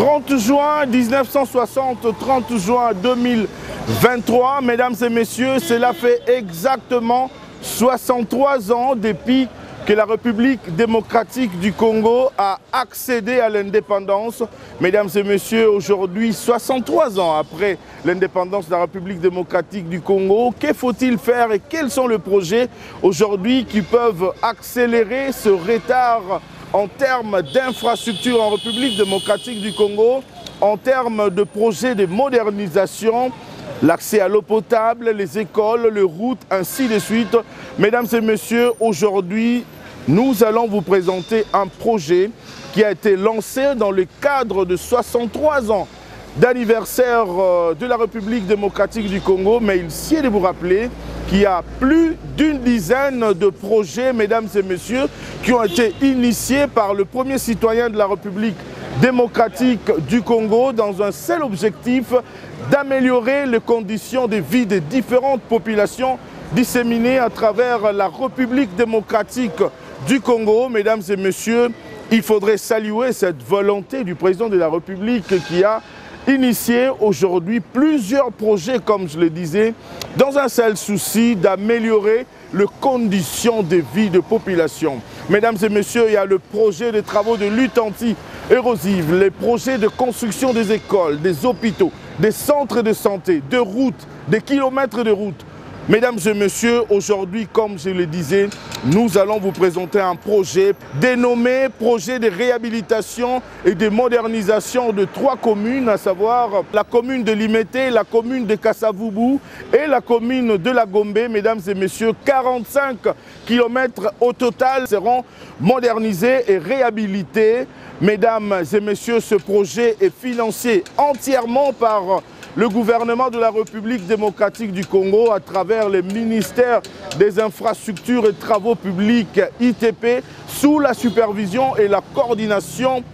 30 juin 1960, 30 juin 2023, mesdames et messieurs, cela fait exactement 63 ans depuis que la République démocratique du Congo a accédé à l'indépendance. Mesdames et messieurs, aujourd'hui, 63 ans après l'indépendance de la République démocratique du Congo, que faut-il faire et quels sont les projets aujourd'hui qui peuvent accélérer ce retard en termes d'infrastructures en République démocratique du Congo, en termes de projets de modernisation, l'accès à l'eau potable, les écoles, les routes, ainsi de suite. Mesdames et messieurs, aujourd'hui, nous allons vous présenter un projet qui a été lancé dans le cadre de 63 ans d'anniversaire de la République démocratique du Congo, mais il sied de vous rappeler qu'il y a plus d'une dizaine de projets, mesdames et messieurs, qui ont été initiés par le premier citoyen de la République démocratique du Congo dans un seul objectif, d'améliorer les conditions de vie des différentes populations disséminées à travers la République démocratique du Congo. Mesdames et messieurs, il faudrait saluer cette volonté du président de la République qui a initié aujourd'hui plusieurs projets, comme je le disais, dans un seul souci d'améliorer les conditions de vie de population. Mesdames et messieurs, il y a le projet de travaux de lutte anti-érosive, les projets de construction des écoles, des hôpitaux, des centres de santé, de routes, des kilomètres de routes. Mesdames et messieurs, aujourd'hui, comme je le disais, nous allons vous présenter un projet dénommé projet de réhabilitation et de modernisation de 3 communes, à savoir la commune de Limete, la commune de Kasavubu et la commune de la Gombe. Mesdames et messieurs, 45 km au total seront modernisés et réhabilités. Mesdames et messieurs, ce projet est financé entièrement par le gouvernement de la République démocratique du Congo à travers le ministère des infrastructures et travaux publics ITP sous la supervision et la coordination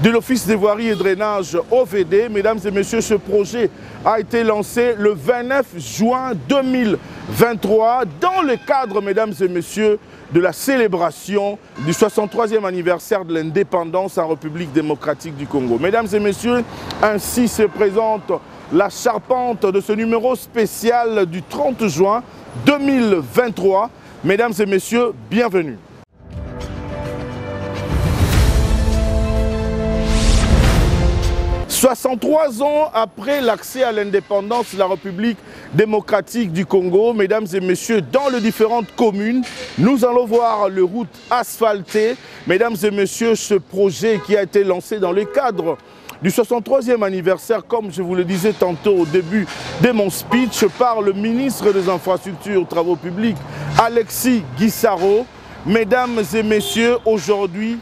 de l'Office des voiries et drainage OVD. Mesdames et messieurs, ce projet a été lancé le 29 juin 2023 dans le cadre, mesdames et messieurs, de la célébration du 63e anniversaire de l'indépendance en République démocratique du Congo. Mesdames et messieurs, ainsi se présente la charpente de ce numéro spécial du 30 juin 2023. Mesdames et messieurs, bienvenue. « 63 ans après l'accès à l'indépendance de la République démocratique du Congo, mesdames et messieurs, dans les différentes communes, nous allons voir les routes asphaltées. Mesdames et messieurs, ce projet qui a été lancé dans le cadre du 63e anniversaire, comme je vous le disais tantôt au début de mon speech, par le ministre des Infrastructures et Travaux Publics, Alexis Guissaro. Mesdames et messieurs, aujourd'hui,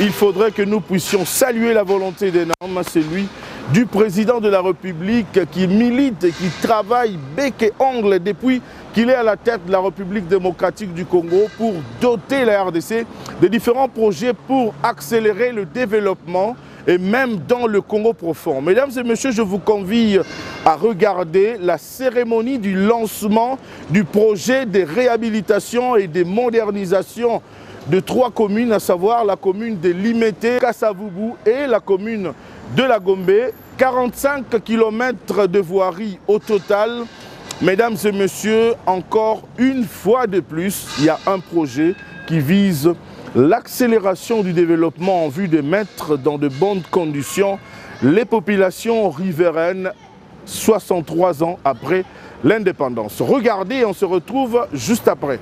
il faudrait que nous puissions saluer la volonté des normes, celui du président de la République qui milite et qui travaille bec et ongle depuis qu'il est à la tête de la République démocratique du Congo pour doter la RDC de différents projets pour accélérer le développement et même dans le Congo profond. Mesdames et messieurs, je vous convie à regarder la cérémonie du lancement du projet de réhabilitation et de modernisation de 3 communes, à savoir la commune de Limete, Kasavubu et la commune de la Gombe. 45 km de voirie au total. Mesdames et messieurs, encore une fois de plus, il y a un projet qui vise l'accélération du développement en vue de mettre dans de bonnes conditions les populations riveraines 63 ans après l'indépendance. Regardez, on se retrouve juste après.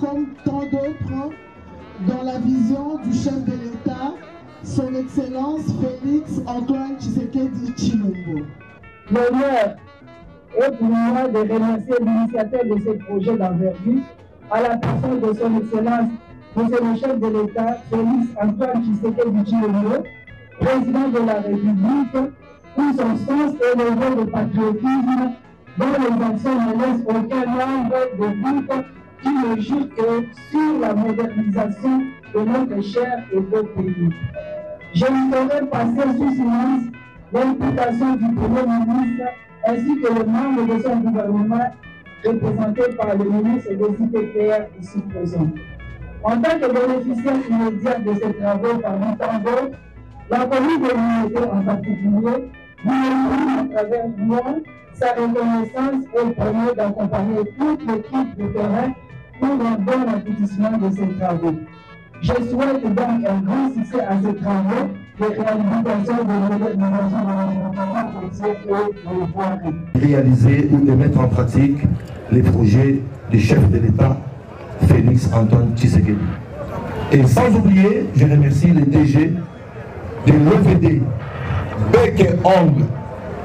comme tant d'autres, dans la vision du chef de l'État, son Excellence Félix Antoine Tshisekedi Tshilombo. L'honneur est pour moi de remercier l'initiateur de ce projet d'envergure à la personne de son Excellence, Monsieur le chef de l'État, Félix Antoine Tshisekedi Tshilombo, président de la République, pour son sens élevé de patriotisme dont les actions ne laissent aucun nombre de doute qui ne jouent que sur la modernisation de notre cher et beau pays. Je ne saurais passer sous silence l'implication du Premier ministre ainsi que les membres de son gouvernement représentés par le ministre des IPPR ici présent. En tant que bénéficiaire immédiat de ces travaux parmi tant d'autres, la commune de l'Unité en particulier nous exprime à travers moi sa reconnaissance et promet d'accompagner toute l'équipe de terrain pour un bon aboutissement de ces travaux. Je souhaite donc un grand succès à ces travaux de réhabilitation de la modernisation de l'environnement côtier et de voirie. Réaliser ou de mettre en pratique les projets du chef de l'État, Félix Antoine Tshisekedi. Et sans oublier, je remercie les DG de l'OVD, bec et ongle,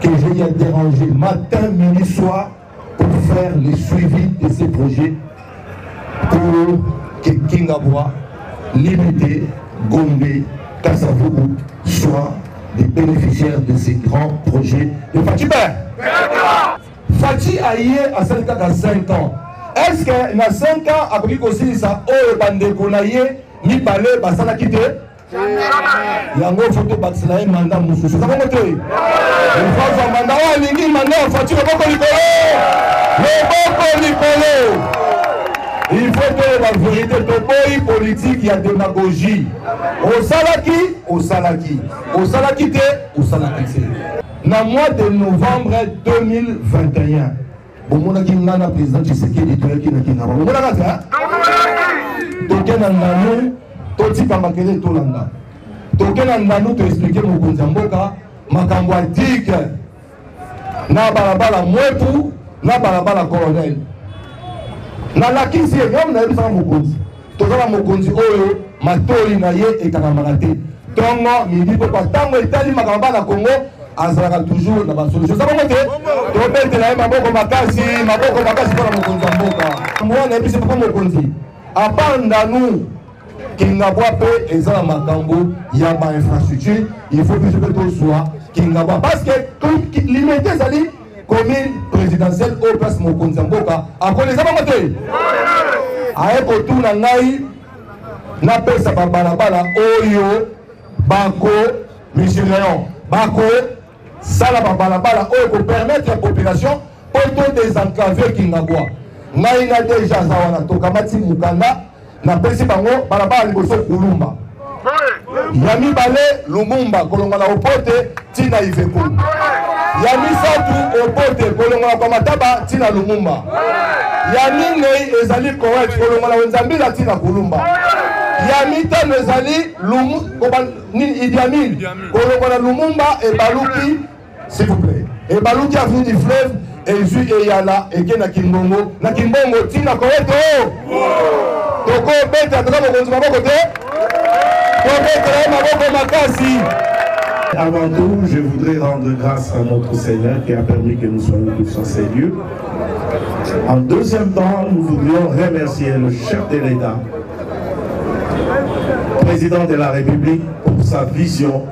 que j'ai dérangé matin, midi, soir pour faire le suivi de ces projets pour que Kingabwa, Limité, Gombe, Kassavougou soient des bénéficiaires de ces grands projets de Fati. Fati a yé à 5 ans dans 5 ans. Est-ce que dans 5 ans, après aussi ça, oh, bande konaye, ni balé, basana kité? Yango photo batsila mandat mususu. Ça va monter. Une fois en mandat, oh, lingi mandat, Fati le boko likolo. Le boko likolo. Il faut que la vérité de pays politique, il y a démagogie. Au Salaki, au Salaki. Au Salaki, au Salaki. Dans le mois de novembre 2021, au moment où le président Tshisekedi est na la kisi yom na yebisa mokonzi tozala mokonzi oyo matoli na ye ekangamaka te ntongo midi papa ntango etali makambo na Congo azalaka toujours na basolution sabango te tobetela ye maboko makasi mpona mokonzi ya mboka mwana yebisi papa mokonzi apandanu Kingabwa mpe eza na makambo ya bainfrastructure il faut biso mpe tozwa Kingabwa parce que limité ezali commune présidentielle au place mokonzi ya mboka akoleza bango te aye kotuna ngai napesa babalabala oyo bako Michel Léon bako sala babalabala oyo kopermettre ya population po to désenclaver Kingabwa ngai na deja za wana tokamati mukanda napesi bango balabala liboso kulumba ya mibale Lumumba kolonga na Opote tina Iveco ya misatu Opote kolonga na Kwamataba tina Lumumba ya minei ezali correct kolonga na Wenzambila tina Kulumba ya mitano ezali Idi Amin kolonga na Lumumba et Baluki s'il vous plaît et Baluki avenue du fleuve et Zui et Yala et Kena Kimbongo na Kimbongo tina correct toko beta toko mokonzi maboko te Avant tout, je voudrais rendre grâce à notre Seigneur qui a permis que nous soyons tous en ces lieux. En deuxième temps, nous voudrions remercier le chef de l'État, président de la République, pour sa vision,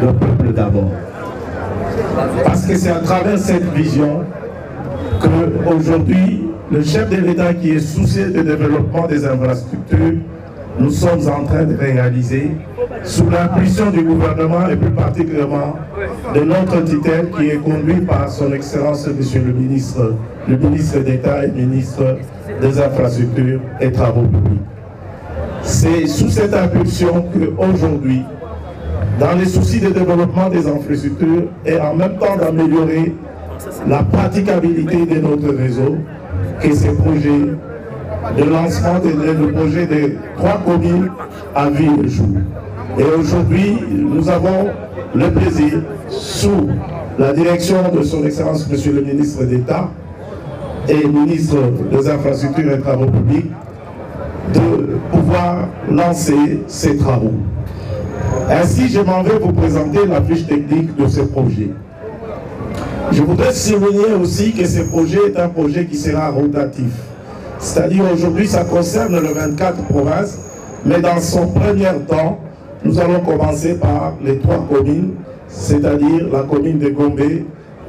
le peuple d'abord. Parce que c'est à travers cette vision qu'aujourd'hui, le chef de l'État qui est soucieux du développement des infrastructures, nous sommes en train de réaliser, sous l'impulsion du gouvernement et plus particulièrement de notre tutelle qui est conduit par son Excellence Monsieur le ministre d'État et ministre des Infrastructures et Travaux publics. C'est sous cette impulsion qu'aujourd'hui, dans les soucis de développement des infrastructures et en même temps d'améliorer la praticabilité de notre réseau, que ces projets de lancement du projet de 3 communes a vu le jour. Et aujourd'hui, nous avons le plaisir, sous la direction de son Excellence Monsieur le ministre d'État et ministre des Infrastructures et Travaux publics, pouvoir lancer ces travaux. Ainsi, je m'en vais vous présenter la fiche technique de ce projet. Je voudrais souligner aussi que ce projet est un projet qui sera rotatif. C'est-à-dire aujourd'hui, ça concerne les 24 provinces, mais dans son premier temps, nous allons commencer par les 3 communes, c'est-à-dire la commune de Gombe,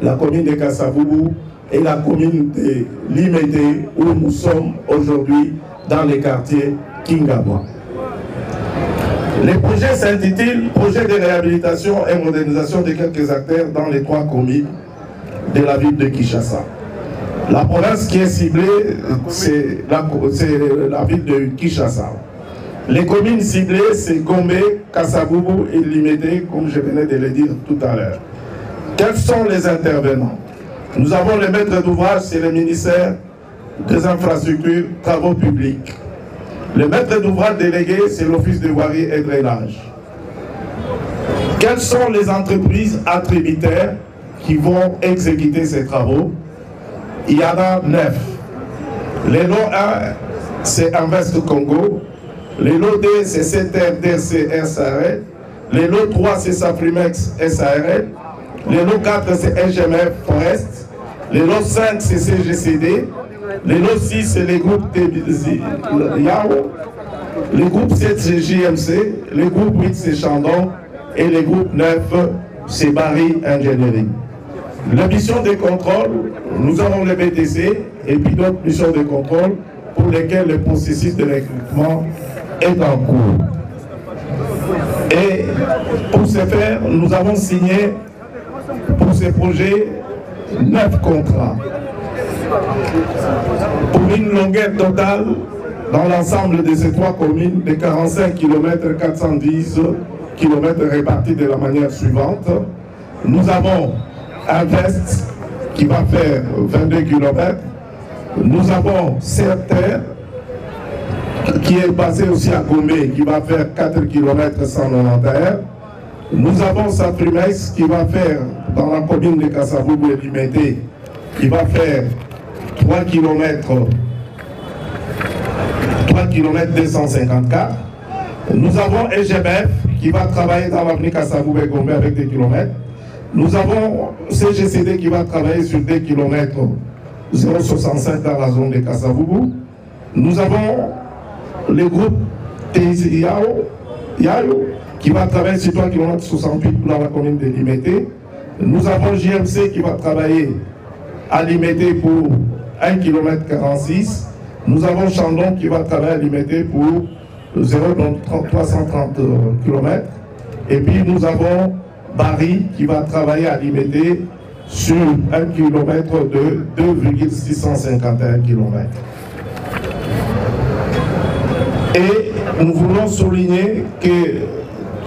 la commune de Kasavubu et la commune de Limete, où nous sommes aujourd'hui dans les quartiers Kingabwa. Le projet s'intitule « Projet de réhabilitation et modernisation de quelques acteurs dans les 3 communes de la ville de Kinshasa ». La province qui est ciblée, c'est la ville de Kinshasa. Les communes ciblées, c'est Gombe, Kasavubu et Limete, comme je venais de le dire tout à l'heure. Quels sont les intervenants? Nous avons le maître d'ouvrage, c'est le ministère des Infrastructures, Travaux Publics. Le maître d'ouvrage délégué, c'est l'Office de voirie et drainage. Quelles sont les entreprises attributaires qui vont exécuter ces travaux? Il y en a 9. Le lot 1, c'est Invest Congo. Le lot 2, c'est CTRDC SARL. Le lot 3, c'est Saprimex SARL. Le lot 4, c'est SGMF Forest. Le lot 5, c'est CGCD. Le lot 6, c'est les groupes Yao. Le groupe 7, c'est JMC. Le groupe 8, c'est Chandon. Et le groupe 9, c'est Barry Engineering. La mission de contrôle, nous avons le BTC et puis d'autres missions de contrôle pour lesquelles le processus de recrutement est en cours. Et pour ce faire, nous avons signé pour ces projets 9 contrats pour une longueur totale dans l'ensemble de ces 3 communes de 45 km 410 km répartis de la manière suivante. Nous avons Invest qui va faire 22 km. Nous avons Certer qui est basé aussi à Gombe qui va faire 4 km 191. Nous avons Saprimex qui va faire dans la commune de Kasavubu et Limete qui va faire 3 km 254. Nous avons EGMF qui va travailler dans l'avenue Kasavubu et Gombe avec des kilomètres. Nous avons CGCD qui va travailler sur des kilomètres 0,65 dans la zone de Kasavubu. Nous avons le groupe Yao qui va travailler sur 3 km 68 dans la commune de Limete. Nous avons JMC qui va travailler à Limete pour 1 km 46. Nous avons Chandon qui va travailler à Limete pour 330 km. Et puis nous avons Barry qui va travailler à Limete sur 1 km de 2,651 km. Et nous voulons souligner que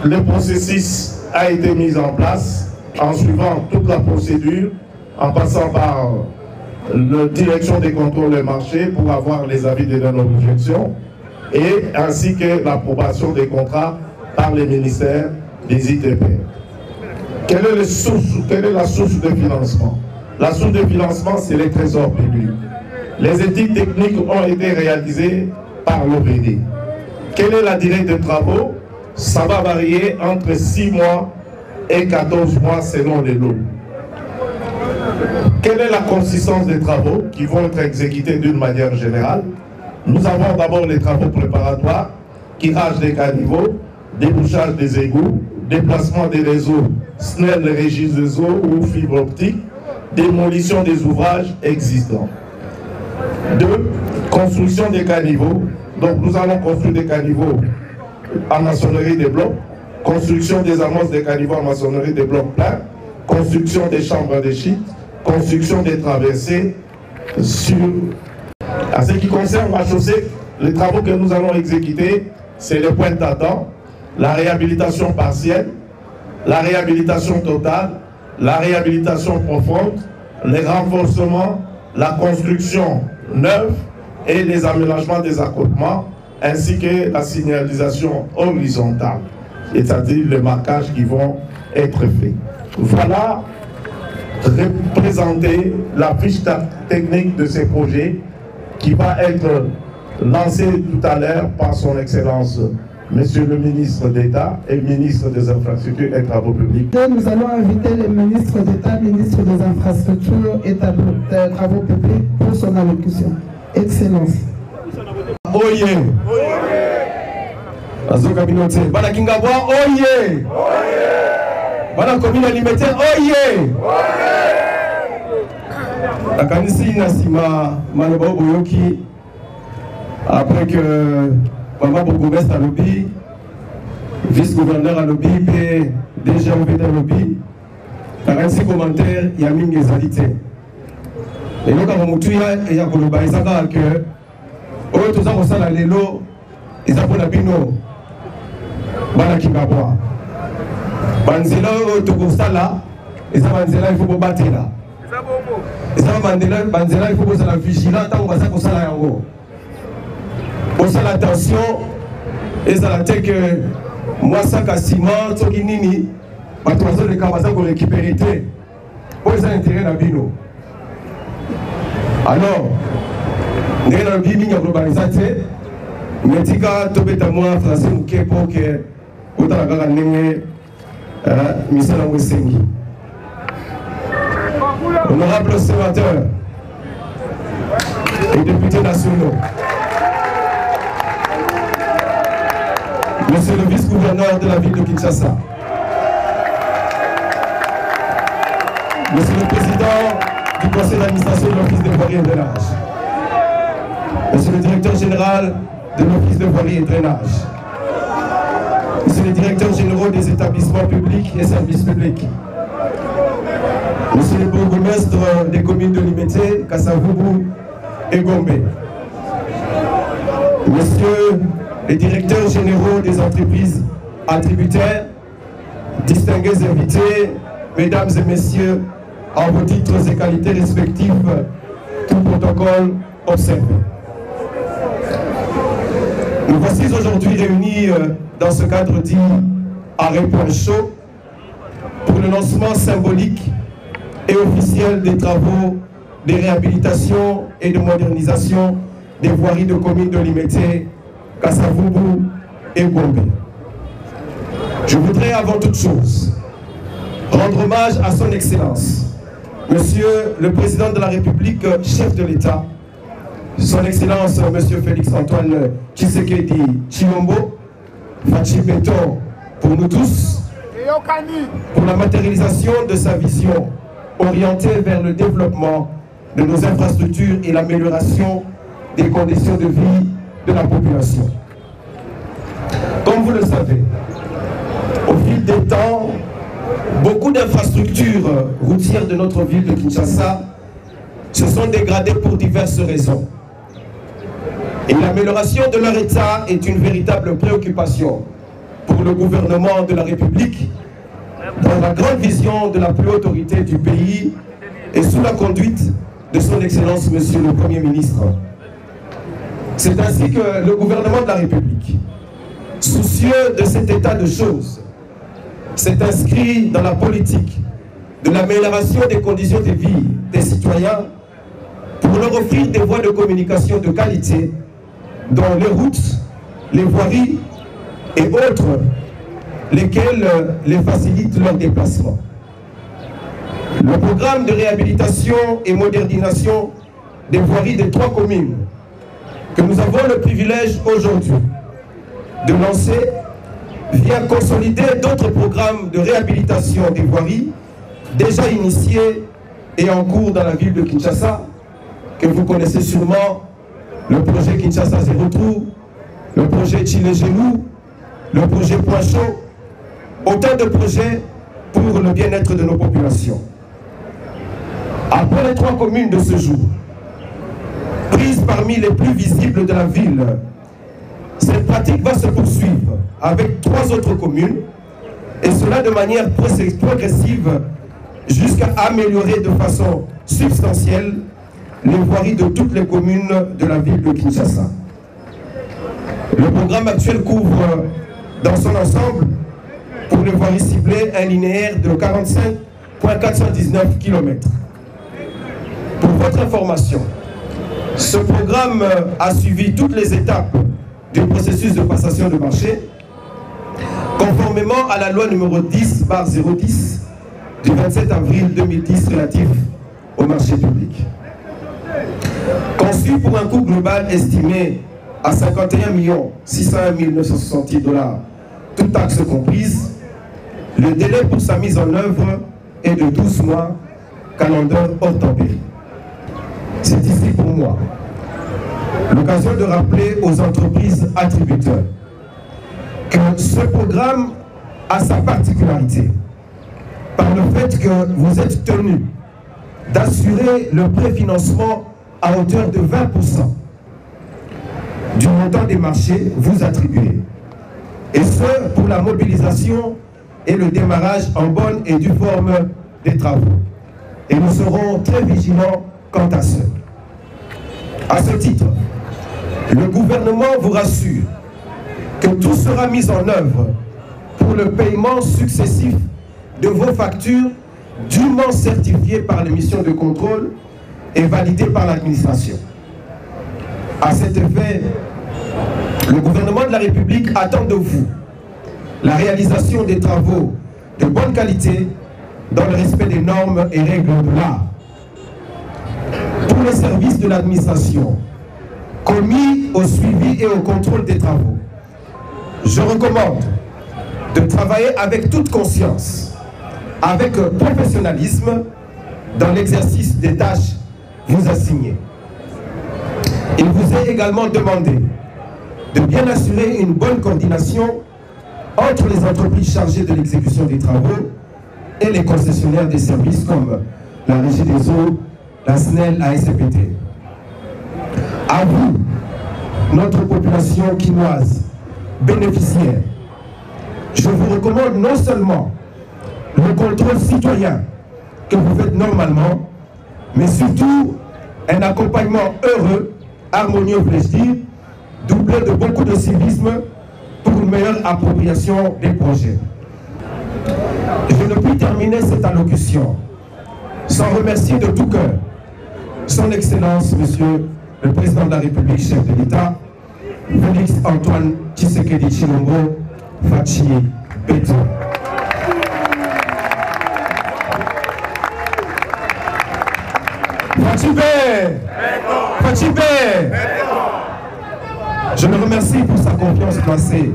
le processus a été mis en place en suivant toute la procédure, en passant par la direction des contrôles des marchés pour avoir les avis de non-objection et ainsi que l'approbation des contrats par les ministères des ITP. Quelle est la source de financement? La source de financement, c'est les trésors publics. Les études techniques ont été réalisées par l'OPD. Quelle est la durée de travaux? Ça va varier entre 6 mois et 14 mois selon les lots. Quelle est la consistance des travaux qui vont être exécutés d'une manière générale? Nous avons d'abord les travaux préparatoires, curage des caniveaux, débouchage des égouts, déplacement des réseaux, SNEL, registre des eaux ou fibre optique, démolition des ouvrages existants. 2. Construction des caniveaux. Donc nous allons construire des caniveaux en maçonnerie des blocs, construction des amorces des caniveaux en maçonnerie des blocs pleins, construction des chambres de shit, construction des traversées sur... En ce qui concerne la chaussée, les travaux que nous allons exécuter, c'est le point d'attente, la réhabilitation partielle, la réhabilitation totale, la réhabilitation profonde, les renforcements, la construction neuve et les aménagements des accotements, ainsi que la signalisation horizontale, c'est-à-dire les marquages qui vont être faits. Voilà représenter la fiche technique de ces projets qui va être lancé tout à l'heure par son Excellence Monsieur le ministre d'État et ministre des Infrastructures et Travaux Publics. Nous allons inviter le ministre d'État, ministre des Infrastructures et Travaux Publics pour son allocution. Excellence. Oye! Azoka Binote. Bana Kingabwa, oye! Bana Komina Limete, oye! La Kanisi Nasima Manobo Boyoki, après que Maman Bourgmestre à lobby, vice-gouverneur à lobby, et déjà au à lobby, 46 commentaires, il y a mis des alité. Et donc, quand on il y a que oh, tout ça, on s'en a l'élo, ils ont pour la bino, bana Kingabwa. Banzela, tout ça là, ils ont Banzela, il faut pas battre là. Ils ont Banzela, il faut poser la vigilance, tant qu'on va ça, qu'on s'en a en haut. On s'en attention, et ça a été que moi, ça, Kassima, Tsoginini, ma troisième de Kabasa pour récupérer. Pour les intérêts dans Bino. Alors, nous avons une ligne globalisée, mais si tu as moi français, nous pour que vous ayez un mission à Wessengi. Honorables sénateurs et députés nationaux, Monsieur le vice-gouverneur de la ville de Kinshasa, Monsieur le président du conseil d'administration de l'Office de voirie et drainage, Monsieur le directeur général de l'Office de voirie et drainage, Monsieur le directeur général des établissements publics et services publics, Monsieur le bourgmestre des communes de Limete, Kassavubu et Gombe, Monsieur les directeurs généraux des entreprises attributaires, distingués invités, mesdames et messieurs, en vos titres et qualités respectifs, tout protocole observé. Nous voici aujourd'hui réunis dans ce cadre dit arrêt point chaud pour le lancement symbolique et officiel des travaux de réhabilitation et de modernisation des voiries de communes de Limete, Kassavubu et Gombe. Je voudrais avant toute chose rendre hommage à son Excellence, Monsieur le Président de la République, chef de l'État, son Excellence Monsieur Félix-Antoine Tshisekedi Tshilombo, Fachi Béton pour nous tous, pour la matérialisation de sa vision orientée vers le développement de nos infrastructures et l'amélioration des conditions de vie de la population. Comme vous le savez, au fil des temps, beaucoup d'infrastructures routières de notre ville de Kinshasa se sont dégradées pour diverses raisons. Et l'amélioration de leur état est une véritable préoccupation pour le gouvernement de la République dans la grande vision de la plus haute autorité du pays et sous la conduite de son Excellence Monsieur le Premier ministre. C'est ainsi que le gouvernement de la République, soucieux de cet état de choses, s'est inscrit dans la politique de l'amélioration des conditions de vie des citoyens pour leur offrir des voies de communication de qualité dont les routes, les voiries et autres, lesquelles les facilitent leur déplacement. Le programme de réhabilitation et modernisation des voiries des 3 communes que nous avons le privilège aujourd'hui de lancer vient consolider d'autres programmes de réhabilitation des voiries déjà initiés et en cours dans la ville de Kinshasa, que vous connaissez sûrement, le projet Kinshasa Zéro Trou, le projet Chile-Gelou, le projet Point Chaud, autant de projets pour le bien-être de nos populations. Après les 3 communes de ce jour, prises parmi les plus visibles de la ville, cette pratique va se poursuivre avec 3 autres communes, et cela de manière progressive jusqu'à améliorer de façon substantielle les voiries de toutes les communes de la ville de Kinshasa. Le programme actuel couvre dans son ensemble, pour les voiries ciblées, un linéaire de 45,419 km. Pour votre information, Ce programme a suivi toutes les étapes du processus de passation de marché, conformément à la loi numéro 10/010 du 27 avril 2010 relative au marché public. Conçu pour un coût global estimé à 51 601 960 $, toutes taxes comprises, le délai pour sa mise en œuvre est de 12 mois, calendrier hors tempérie. C'est ici pour moi l'occasion de rappeler aux entreprises attributeurs que ce programme a sa particularité par le fait que vous êtes tenu d'assurer le préfinancement à hauteur de 20% du montant des marchés vous attribués. Et ce, pour la mobilisation et le démarrage en bonne et due forme des travaux. Et nous serons très vigilants quant à ce. À ce titre, le gouvernement vous rassure que tout sera mis en œuvre pour le paiement successif de vos factures dûment certifiées par les missions de contrôle et validées par l'administration. À cet effet, le gouvernement de la République attend de vous la réalisation des travaux de bonne qualité dans le respect des normes et règles de l'art. Pour les services de l'administration commis au suivi et au contrôle des travaux, je recommande de travailler avec toute conscience, avec professionnalisme dans l'exercice des tâches vous assignées. Il vous est également demandé de bien assurer une bonne coordination entre les entreprises chargées de l'exécution des travaux et les concessionnaires des services comme la Régie des eaux, la SNEL, la SCPT. À vous, notre population quinoise, bénéficiaire, je vous recommande non seulement le contrôle citoyen que vous faites normalement, mais surtout un accompagnement heureux, harmonieux, vais-je dire, doublé de beaucoup de civisme pour une meilleure appropriation des projets. Je ne puis terminer cette allocution sans remercier de tout cœur son Excellence, Monsieur le Président de la République, chef de l'État, Félix Antoine Tshisekedi Tshilombo Fachi Beto. Fachi Beto. Je le remercie pour sa confiance placée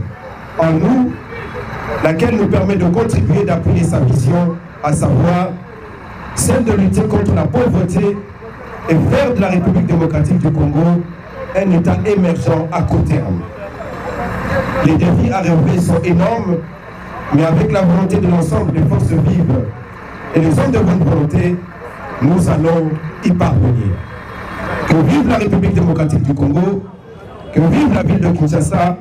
en nous, laquelle nous permet de contribuer d'appuyer sa vision, à savoir celle de lutter contre la pauvreté et faire de la République démocratique du Congo un État émergent à court terme. Les défis à relever sont énormes, mais avec la volonté de l'ensemble des forces vives et les hommes de bonne volonté, nous allons y parvenir. Que vive la République démocratique du Congo, que vive la ville de Kinshasa,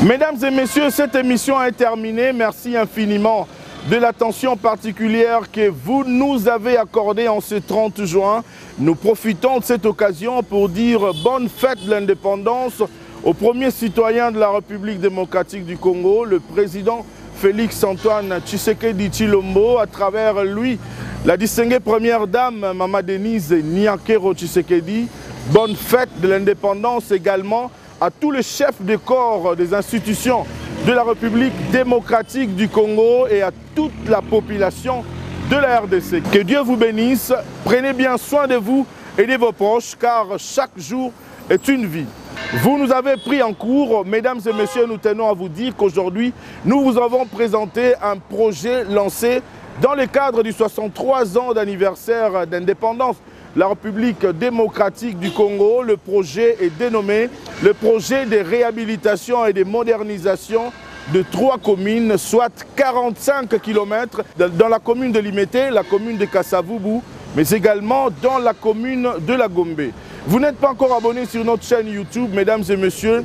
Mesdames et messieurs, cette émission est terminée. Merci infiniment de l'attention particulière que vous nous avez accordée en ce 30 juin. Nous profitons de cette occasion pour dire bonne fête de l'indépendance au premier citoyen de la République démocratique du Congo, le président Félix-Antoine Tshisekedi Tshilombo. À travers lui, la distinguée première dame, Maman Denise Nyakero Tshisekedi. Bonne fête de l'indépendance également à tous les chefs de corps des institutions de la République démocratique du Congo et à toute la population de la RDC. Que Dieu vous bénisse, prenez bien soin de vous et de vos proches car chaque jour est une vie. Vous nous avez pris en cours, mesdames et messieurs, nous tenons à vous dire qu'aujourd'hui, nous vous avons présenté un projet lancé dans le cadre du 63 ans d'anniversaire d'indépendance de la République démocratique du Congo. Le projet est dénommé le projet de réhabilitation et de modernisation de 3 communes, soit 45 km dans la commune de Limete, la commune de Kassavubu, mais également dans la commune de la Gombe. Vous n'êtes pas encore abonné sur notre chaîne YouTube, mesdames et messieurs,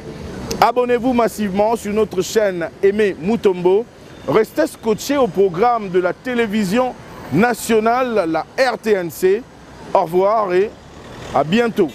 abonnez-vous massivement sur notre chaîne Aimé Mutombo. Restez scotchés au programme de la télévision nationale, la RTNC. Au revoir et à bientôt.